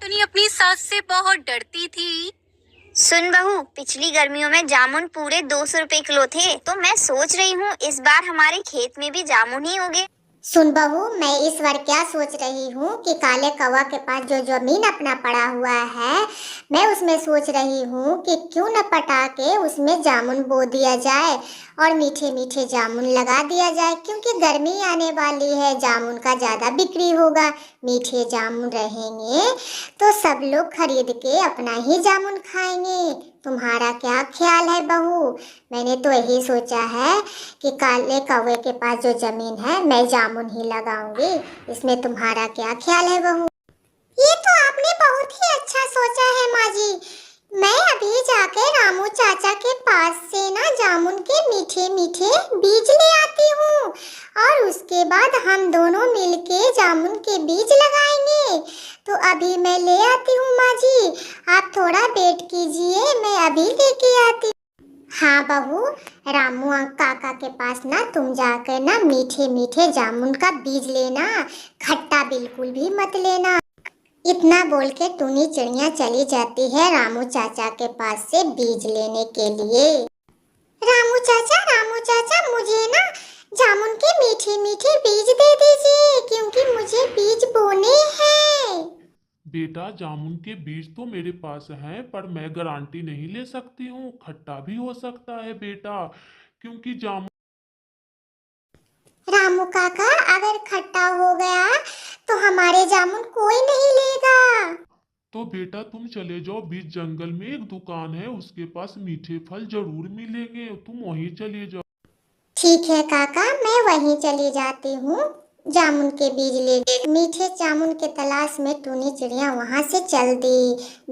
टुनी अपनी सास से बहुत डरती थी। सुन बहू, पिछली गर्मियों में जामुन पूरे 200 रुपए किलो थे, तो मैं सोच रही हूँ इस बार हमारे खेत में भी जामुन ही होंगे। सुन बहू, मैं इस बार क्या सोच रही हूँ कि काले कौवा के पास जो जमीन अपना पड़ा हुआ है, मैं उसमें सोच रही हूँ कि क्यों न पटा के उसमें जामुन बो दिया जाए और मीठे मीठे जामुन लगा दिया जाए, क्योंकि गर्मी आने वाली है, जामुन का ज़्यादा बिक्री होगा। मीठे जामुन रहेंगे तो सब लोग खरीद के अपना ही जामुन खाएंगे। तुम्हारा क्या ख्याल है बहू? मैंने तो यही सोचा है कि काले कौवे के पास जो जमीन है मैं जामुन ही लगाऊंगी। इसमें तुम्हारा क्या ख्याल है बहू? ये तो आपने बहुत ही अच्छा सोचा है माँ जी। मैं अभी जाके रामू चाचा के पास से ना जामुन के मीठे मीठे बीज ले आती हूँ और उसके बाद हम दोनों मिलके जामुन के बीज लगाएंगे। तो अभी मैं ले आती हूँ माँ जी, आप थोड़ा वेट कीजिए, मैं अभी लेके आती हूँ। हाँ बहू, रामू काका के पास ना तुम जाकर ना मीठे मीठे जामुन का बीज लेना, खट्टा बिल्कुल भी मत लेना। इतना बोल के टुनी चिड़िया चली जाती है रामू चाचा के पास से बीज लेने के लिए। रामू चाचा मुझे ना जामुन के मीठे मीठे बीज दे दीजिए, क्योंकि मुझे बीज बोने हैं। बेटा, जामुन के बीज तो मेरे पास हैं, पर मैं गारंटी नहीं ले सकती हूँ, खट्टा भी हो सकता है बेटा, क्योंकि जामुन। रामू काका, अगर खट्टा हो गया तो हमारे जामुन कोई नहीं लेगा। तो बेटा तुम चले जाओ, बीच जंगल में एक दुकान है, उसके पास मीठे फल जरूर मिलेंगे, तुम वहीं चले जाओ। ठीक है काका, मैं वहीं चली जाती हूँ जामुन के बीज ले। मीठे जामुन के तलाश में टूनी चिड़िया वहां से चल दी।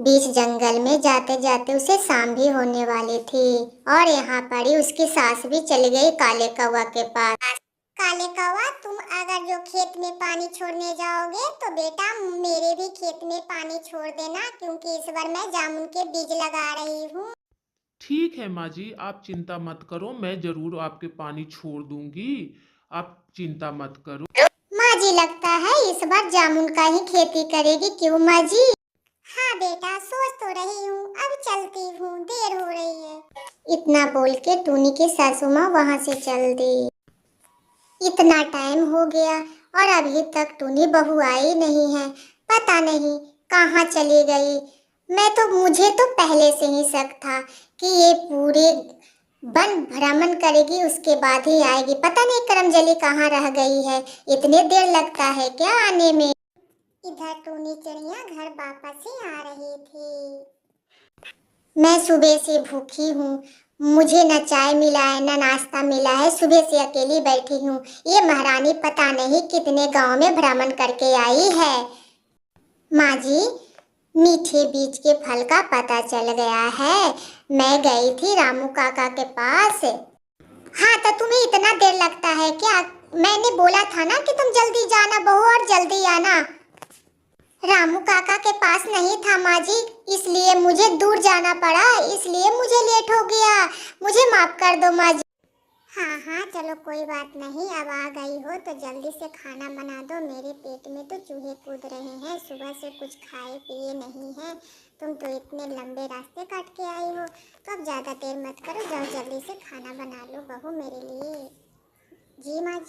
बीच जंगल में जाते जाते उसे शाम भी होने वाली थी और यहाँ पर ही उसकी सास भी चली गई काले कौवा के पास। काले कौवा, तुम अगर जो खेत में पानी छोड़ने जाओगे तो बेटा मेरे भी खेत में पानी छोड़ देना, क्योंकि इस बार मैं जामुन के बीज लगा रही हूँ। ठीक है माँ जी, आप चिंता मत करो, मैं जरूर आपके पानी छोड़ दूंगी, आप चिंता मत करो। माँ जी, लगता है इस बार जामुन का ही खेती करेगी, क्यों माँ जी? हाँ बेटा, सोच तो रही हूँ, अब चलती हूँ, देर हो रही है। इतना बोल के टूनी की सासू माँ वहाँ से चल दी। इतना टाइम हो गया और अभी तक टूनी बहू आई नहीं है, पता नहीं कहाँ चली गई। मुझे तो पहले से ही शक था कि ये पूरे वन भ्रमण करेगी, उसके बाद ही आएगी। पता नहीं करमजली कहाँ रह गई है, इतने देर लगता है क्या आने में? इधर टूनी चिड़िया घर वापस ही आ रही थी। मैं सुबह से भूखी हूँ, मुझे न चाय मिला है न नाश्ता मिला है, सुबह से अकेली बैठी हूँ। ये महारानी पता नहीं कितने गांव में भ्रमण करके आई है। माँ जी, मीठे बीज के फल का पता चल गया है। मैं गई थी रामू काका के पास। हाँ, तो तुम्हें इतना देर लगता है क्या? मैंने बोला था ना कि तुम जल्दी जाना बहू और जल्दी आना। रामू काका के पास नहीं था माँ जी, इसलिए मुझे दूर जाना पड़ा, इसलिए मुझे लेट हो गया। मुझे माफ कर दो माँ जी। हाँ हाँ, चलो कोई बात नहीं, अब आ गई हो तो जल्दी से खाना बना दो, मेरे पेट में तो चूहे कूद रहे हैं, सुबह से कुछ खाए पिए नहीं है। तुम तो इतने लंबे रास्ते काट के आई हो, तो अब ज़्यादा देर मत करो, जाओ जल्दी से खाना बना लो बहू मेरे लिए। जी माँ जी।